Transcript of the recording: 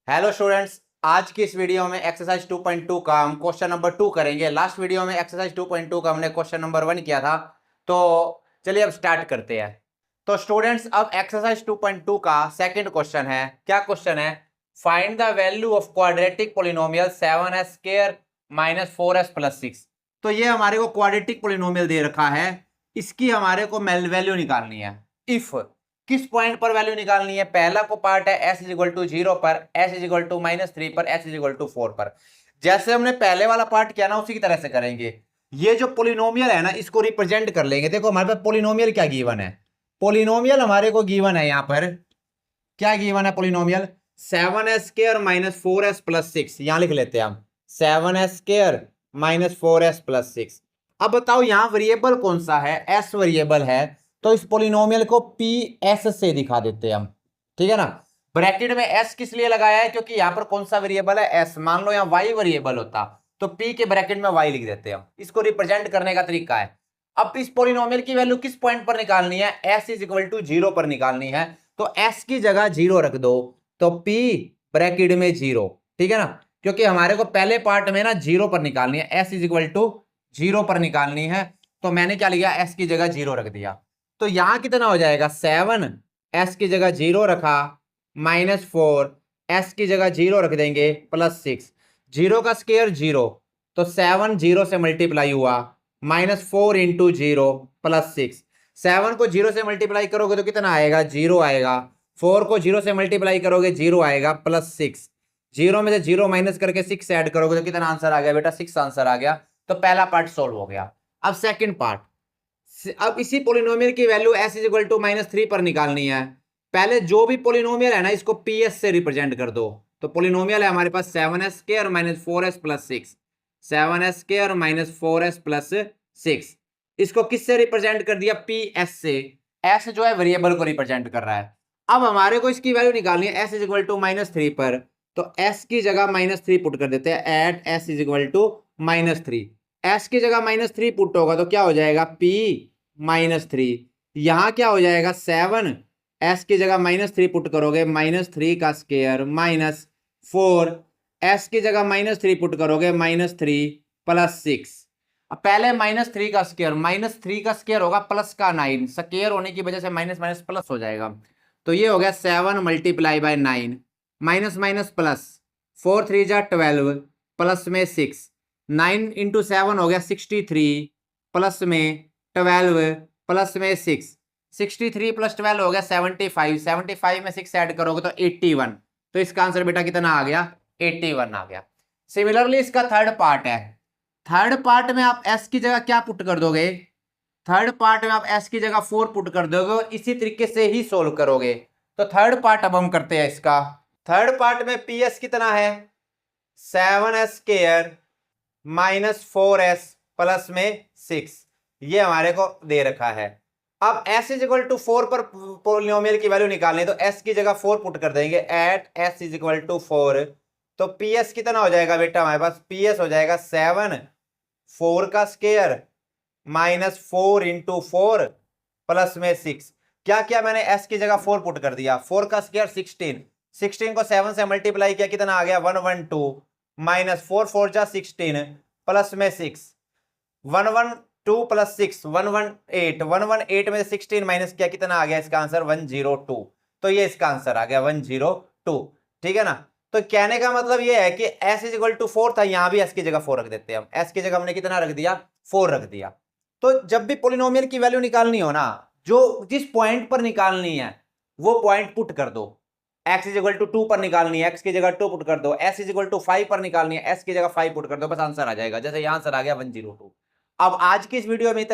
Hello students, आज की इस वीडियो में एक्सरसाइज 2.2 का हम क्वेश्चन नंबर 2 करेंगे। लास्ट वीडियो में एक्सरसाइज 2.2 का हमने क्वेश्चन नंबर 1 किया था। तो चलिए अब स्टार्ट करते हैं। तो स्टूडेंट्स, अब एक्सरसाइज 2.2 का सेकंड क्वेश्चन है। क्या क्वेश्चन है? Find the value of quadratic polynomial 7s square minus 4s plus 6। तो ये हमारे को क्वाड्रेटिक पोलिनोमियल दे रखा है, इसकी हमारे को वैल्यू निकालनी है। इफ किस पॉइंट पर वैल्यू निकालनी है? पहला को पार्ट है s इज इक्वल टू 0 पर, s इज इक्वल टू -3 पर, s इज इक्वल टू 4 पर। जैसे हमने पहले वाला पार्ट किया ना, उसी की तरह से करेंगे। ये जो पोलिनोमियल है ना, इसको रिप्रेजेंट कर लेंगे। देखो हमारे पास पोलिनोमियल क्या गिवन है। पोलिनोमियल हमारे को गिवन है, यहां पर क्या गिवन है polynomial? 7s square minus 4s plus 6। यहां लिख लेते हैं हम 7s square minus 4s plus 6। अब बताओ यहां वेरिएबल कौन सा है? s वेरिएबल है, तो इस पोलिनोमियल को पी एस से दिखा देते हैं हम। ठीक है ना। ब्रैकेट में s किस लिए लगाया है? क्योंकि यहां पर कौन सा वेरिएबल है? s। मान लो यहां y वेरिएबल होता तो p के ब्रैकेट में y लिख देते हैं हम। इसको रिप्रेजेंट करने का तरीका है। अब इस पोलिनोमियल की वैल्यू किस पॉइंट पर निकालनी है? s इज इक्वल टू 0 पर निकालनी है। तो s की जगह 0 रख दो, तो p ब्रैकेट में 0। ठीक है ना। क्योंकि हमारे को पहले पार्ट में ना 0 पर निकालनी है, s इज इक्वल टू 0 पर निकालनी है। तो मैंने क्या लिया? s की जगह 0 रख दिया। तो यहां कितना हो जाएगा? 7 s की जगह 0 रखा, -4 s की जगह 0 रख देंगे, प्लस 6। 0 का स्क्वायर 0, तो 7 0 से मल्टीप्लाई हुआ, -4 इंटू 0 प्लस 6। 7 को 0 से मल्टीप्लाई करोगे तो कितना आएगा? 0 आएगा। 4 को 0 से मल्टीप्लाई करोगे 0 आएगा, प्लस 6। 0 में से 0 माइनस करके 6 ऐड करोगे तो कितना आंसर आ गया बेटा? 6 आंसर आ गया। तो पहला पार्ट सोल्व हो गया। अब सेकंड पार्ट। अब इसी पोलिनोमियल की value s is equal to -3 पर निकालनी है। पहले जो भी पोलिनोमियल है ना, इसको ps से रिप्रेजेंट कर दो। तो पोलिनोमियल है हमारे पास 7s square minus 4s plus 6। 7s square minus 4s plus 6। इसको किससे रिप्रेजेंट कर दिया? ps से। s जो है वेरिएबल को रिप्रेजेंट कर रहा है। अब हमारे को इसकी वैल्यू निकालनी है s इज इक्वल टू -3 पर। तो s की जगह -3 पुट कर देते हैं, at s is equal to -3। s की जगह -3 पुट होगा तो क्या हो जाएगा? p -3। यहां क्या हो जाएगा? 7 s की जगह -3 पुट करोगे, -3 का स्क्वायर माइनस 4 s की जगह -3 पुट करोगे, -3 प्लस 6। अब पहले -3 का स्क्वायर, -3 का स्क्वायर होगा प्लस का 9, स्क्वायर होने की वजह से माइनस माइनस प्लस हो जाएगा। तो ये हो गया 7 multiply by 9, minus minus plus, 4 3 जा 12 प्लस में 6। 9 इंटू 7 हो गया 63 प्लस में 12 प्लस में 6। 63 प्लस 12 हो गया 75। 75 में 6 ऐड करोगे तो 81। तो इसका आंसर बेटा कितना आ गया? 81 आ गया। सिमिलरली इसका थर्ड पार्ट है। थर्ड पार्ट में आप s की जगह क्या पुट कर दोगे? थर्ड पार्ट में आप s की जगह 4 पुट कर दोगे और इसी तरीके से ही सोल्व करोगे। तो थर्ड पार्ट अब हम करते हैं इसका। थर्ड पार्ट में ps कितना है? 7s square minus 4s plus में 6। ये हमारे को दे रखा है। अब s इज इक्वल टू 4 पर पोलिनोमियल की वैल्यू निकालनी, तो s की जगह 4 पुट कर देंगे, at s is equal to 4। तो ps कितना हो जाएगा बेटा? हमारे पास ps हो जाएगा 7 4 का स्क्वायर माइनस 4 इंटू 4 प्लस में 6। क्या किया मैंने? s की जगह 4 पुट कर दिया, 4 का स्क्वायर 16। 16 को 7 से मल्टीप्लाई किया, कितना आ गया? 112 माइनस 4 4 जा 16 प्लस में 6। 112 प्लस 6 118। 118 में 16 माइनस किया, कितना आ गया? इसका आंसर 102। तो ये इसका आंसर आ गया 102। ठीक है ना। तो कहने का मतलब ये है कि s इज इक्वल टू 4 था, यहां भी s की जगह 4 रख देते हैं हम। s की जगह हमने कितना रख दिया? 4 रख दिया। तो जब भी पोलिनोमियल की वैल्यू निकालनी हो ना, जो जिस पॉइंट पर निकालनी है वो पॉइंट पुट कर दो। x इज इक्वल टू 2 पर निकालनी है, x की जगह 2 पुट कर दो। s इज इक्वल टू 5 पर निकालनी है, s की जगह 5 पुट कर दो, बस आंसर आ जाएगा। जैसे यहां आंसर आ गया 102। अब आज की इस वीडियो में इतना।